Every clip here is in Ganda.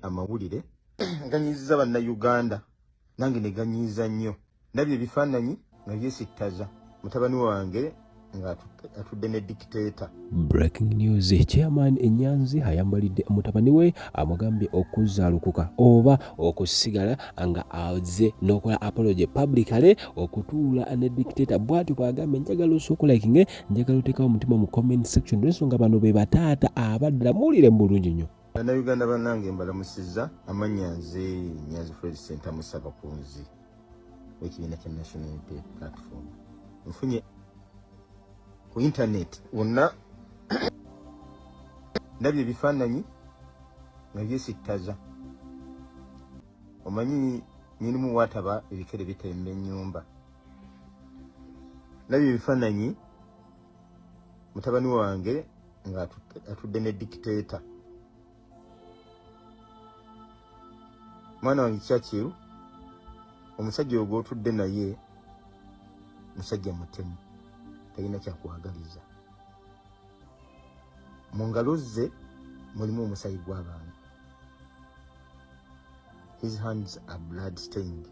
amawulire ganyiza bannayuganda nange ne ganyiza nnyo nabyo ebifaananyi nga byesittaza mutabani wange nga atudde ne dictator. Breaking news. Chairman Nyanzi ayambalidde mutabani we amugambye okuzaalukuka oba okusigala nga aze n'okola apology publicly okutuula ne dictator bw'atyo bw'agambye njagala osokolakinge njagala oteekawo omutima mu comment section olw'ensonga bano be bataata abaddala muwulire mu bulungi nnyo. Bannayuganda bannange mbalamusizza amannya nze Nyanzi Fred Center Musabakunzi w'ekibiina kya National Unity Platform. Nfunye ku internet wonna ndabye ebifaananyi nga byesittaza. Omanyi nyinimu waataba ebikere bitemba ennyumba. Ndabye ebifaananyi mutabani wange nga atudde ne dictator. Mwana wange Churchill omusajja ogwo otudde naye musajja mutemu talina kyakwagaliza. Mu ngalo ze mulimu omusaayi gw'abantu. His hands are blood stained.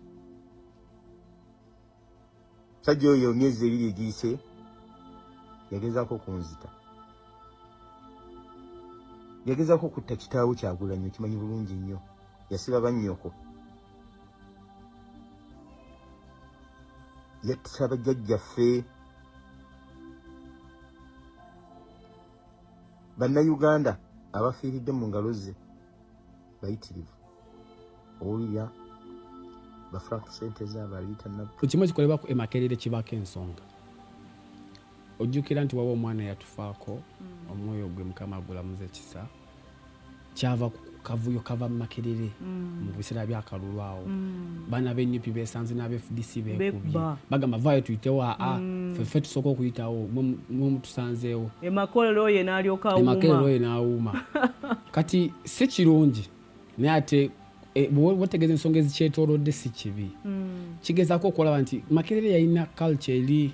Musajja oyo myezi ebiri egiyise yagezaako kunzita. Yagezaako okutta kitaawo Kyagulanyi, kimanyi bulungi nnyo. Yasiba bannyoko. Yatta bajjajjaffe. Bannayuganda abafiiridde mu ngalo ze bayitirivu. Owulira bafrank sente z'abaliyita nabbo. Kimu kikolebwako emakerere kibako ensonga. Ojjukira nti waba omwana yatufaako omwoyo gwe Mukama agulamuza ekisa kyava kavuyo kava mu makerere mu biseera byakalulu awo. Baana b'ennyupi beesanze n'abe-FDC beekubye bagamba vaayo tuyitewo ffe tusooka okuyitawo mwe mutusanzeewo. Emakolero ye n'awuuma. Kati si kirungi naye ate bw'otegeeza ensonga ezikyetoolodde si kibi. Kigezaako okulaba nti makerere yalina culture eri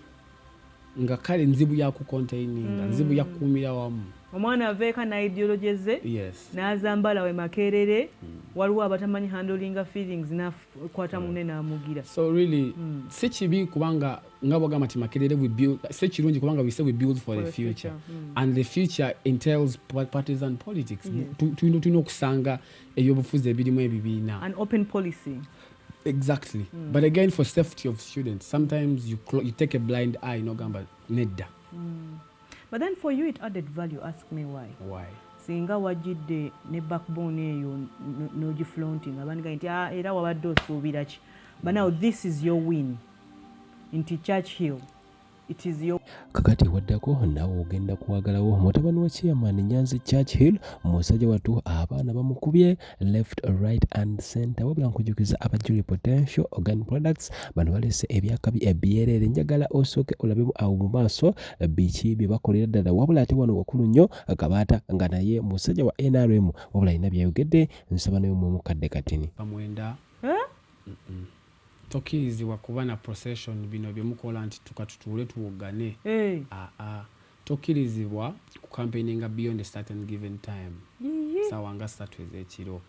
nga kale nzibu ya kucontaininga nzibu ya kukuumira wamu. Omwana aveeka na ideology ze n'azambala we makerere waliwo abatamanyi handlinga feelings n'akwata munne n'amugira. So really si kibi kubanga nga bwagamba nti makerere si kirungi kubanga we say we build for the future and the future entails partisan politics. Tulina okusanga ebyobufuzi ebirimu ebibiina. An open policy. Exactly. But again, for safety of students, sometimes you take a blind eye, no gamba nedda. But then for you it added value. Ask me why. Why? Singa wajidde ne backbone eyo n'ogiflaunting abandi nti era wabadde osuubira ki. But now this is your win. Inti Churchill. It is your kakati waddako naawe ogenda kwagalawo mutabani wa chairman Nyanzi Churchill musajja wattu abaana bamukubye left right and center wabula nkujukiza abajuli potential organ products bano balese ebyakabi ebyerere njagala osooke olabemu awo mu maaso biki bye bakolera ddala wabula ate wano wakulu nnyo Kabaata nga naye musajja wa NRM wabula alina byayogedde nsaba nayo mu mukadde katini pamwenda tokkirizibwa kuba na procession bino byemukola nti tukatutuule tuwogane. Tokkirizibwa ku campaigninga beyond a certain given time. Sawa nga 3 ez'ekiro.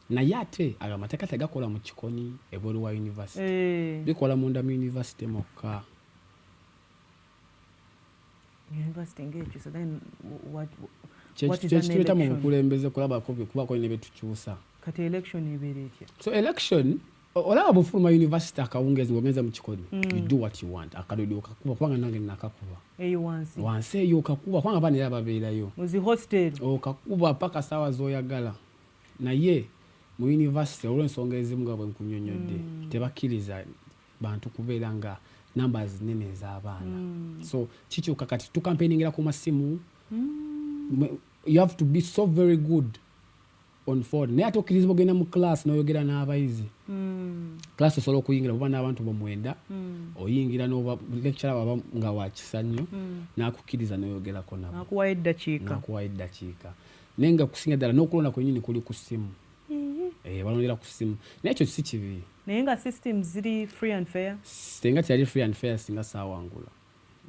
Naye ate amateeka tegakola mu kikoni ebweru wa university. Bikola munda mu university mokka. University ng'ekyo. So then what is an election? Mu bukulembeze kulabako kuba kolina betukyusa. Kati election ebeera etya? So election olaba bufuluma university akawungezi ngogenza mu kikoni. You do what you want. Akadodo okakuba kubanga nange nakakuba. Eyo wansi eyo okakuba kubanga bane ababeerayo. Muzi hostel. Okakuba paka sawa z'oyagala. Naye mu university olw'ensonga ezimu nga bwe nkunyonyodde tebakkiriza bantu kubeera nga numbers nene ez'abaana. So kikyuka kati tukampeiningira ku masimu. You have to be so very good on phone. Naye ate okkirizibwa ogenda mu class n'oyogera n'abayizi. Class osobola okuyingira oba n'abantu bamwenda oyingira n'oba lecturer waba nga wakisa nnyo n'akukkiriza n'oyogerako nabo. Nakuwayo eddakiika. Naye nga kusinga ddala n'okulonda kwennyini kuli ku ssimu. Balondera ku ssimu. Naye ekyo si kibi. Naye nga systems ziri free and fair? Singa teyali free and fair singa saawangula.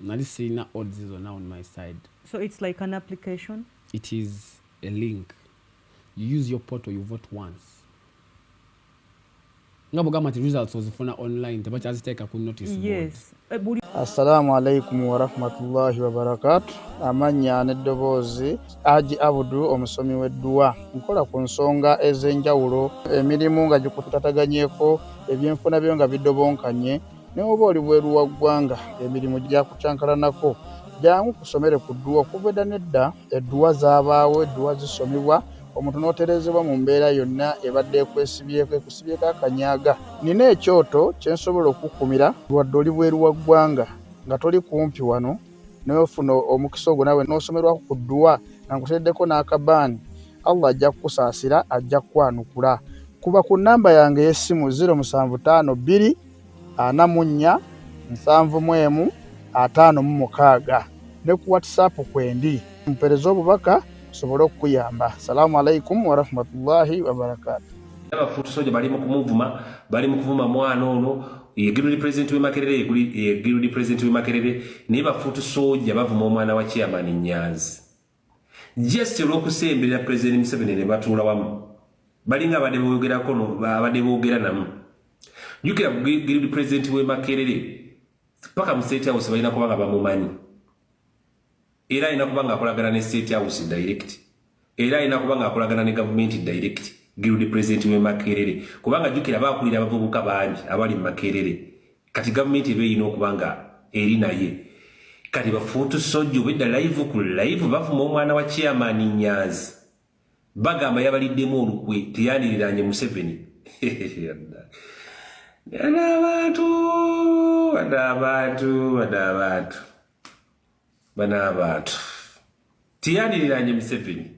Nali sirina odds zonna on my side. So it's like an application? It is a link. You use your portal, you vote once. nga bugamba nti results ozifuna online tebakyaziteeka ku notice yes Assalamu alaikum wa rahmatullahi wa barakatuh. Amanya n'eddoboozi Haji Abudu omusomi w'edduwa. Nkola ku nsonga ez'enjawulo, emirimu nga gikutataganyeko, ebyenfuna byo nga bidobonkanye, ne oba oli bweru wa ggwanga emirimu gyakucankalanako. Jangu kusomere ku dduwa okuva edda n'edda, edduwa zaabaawo, edduwa zisomebwa, omuntu n'oterezebwa mu mbeera yonna ebadde ekusibyeko akanyaaga. Nina ekyoto kye nsobola okukumira wadde oli bweru wa ggwanga nga toli kumpi wano n'ofuna omukisa ogwo nawe n'osomerwako ku dduwa nga nkuteddeko n'akabaani. Allah ajja kukusaasira, ajja kukwanukula. Kuba ku nnamba yange y'essimu 0752 44 71 56 ne ku WhatsApp kwendi. Mpereza obubaka sobolo okuyamba. Assalamu alaikum wa rahmatullahi wa barakatuh. Abafuutu soja bali mu kumuvuma, bali mu kuvuma mwana ono yegirudi president we Makerere, yegirudi president we Makerere, ne bafuutu soja bavuma omwana wa chairman Nyanzi. Just olw'okusembera president Museveni ne batuula wamu. Balinga abadde boogerako abadde boogera namu. Jukira yegirudi president we Makerere paka mu State House balina kubanga bamumanyi. Era ina kubanga akolagana ne State House direct. Era ina kubanga akolagana ne government direct. Girudi president we Makerere. Kubanga jukira bakulira abavubuka bangi abali mu Makerere. Kati government ebe ino okubanga eri naye. Kati bafuutu soja obedda live ku live bavuma omwana wa chairman Nyanzi. Bagamba yabaliddemu olukwe teyandiriranye Museveni. Banabatu. Tiyandiriranye Museveni.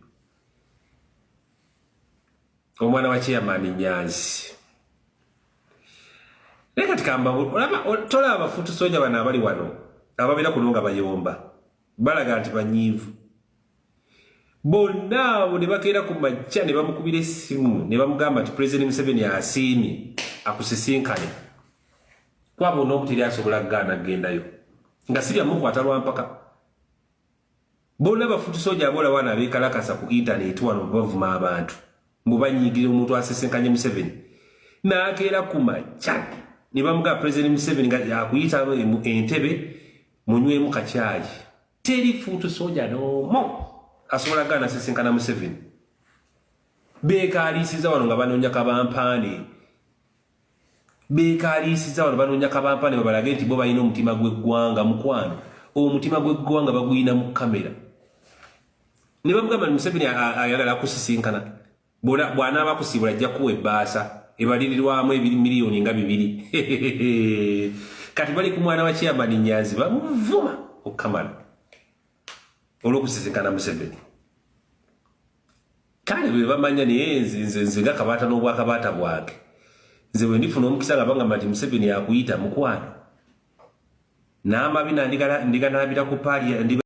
Omwana wa chairman Nyanzi. Leka tikamba tola abafuutu soja bana abali wano ababira kulonga bayomba balaga nti banyivu bonna ne bakeera ku majja ne bamukubira essimu ne bamugamba nti president Museveni asiimye akusisinkane kwabo n'okuteri asobola kugaana gendayo nga sirya mukwata lwa mpaka bonna abafuutu soja abola wana abeekalakasa ku internet wano bavuma abantu mubanyiigire omuntu asisinkanye Museveni n'akeera ku majja ne bamugamba president Museveni nga yakuyita entebe munywemu kacaayi teri fuutu soja n'omu asobola gaana asisinkana Museveni beekaliisiza wano nga banoonya kabampaane babalage nti bo balina omutima gw'eggwanga mukwano omutima gw'eggwanga baguyina mu kamera ne bamugamba Museveni ayagala kusisinkana bw'anaaba kusiibula ajja kuwa ebbaasa ebalirirwamu miliyoni nga 2 kati bali ku mwana wa chairman Nyanzi bamuvuma okukamala olw'okusisinkana Museveni kale bwe bamanya naye nze nga kabaata n'obwakabaata bwage nze bwe ndifuna omukisa nga bangamba nti Museveni yakuyita mukwano n'amabi ndiganaabira ku paali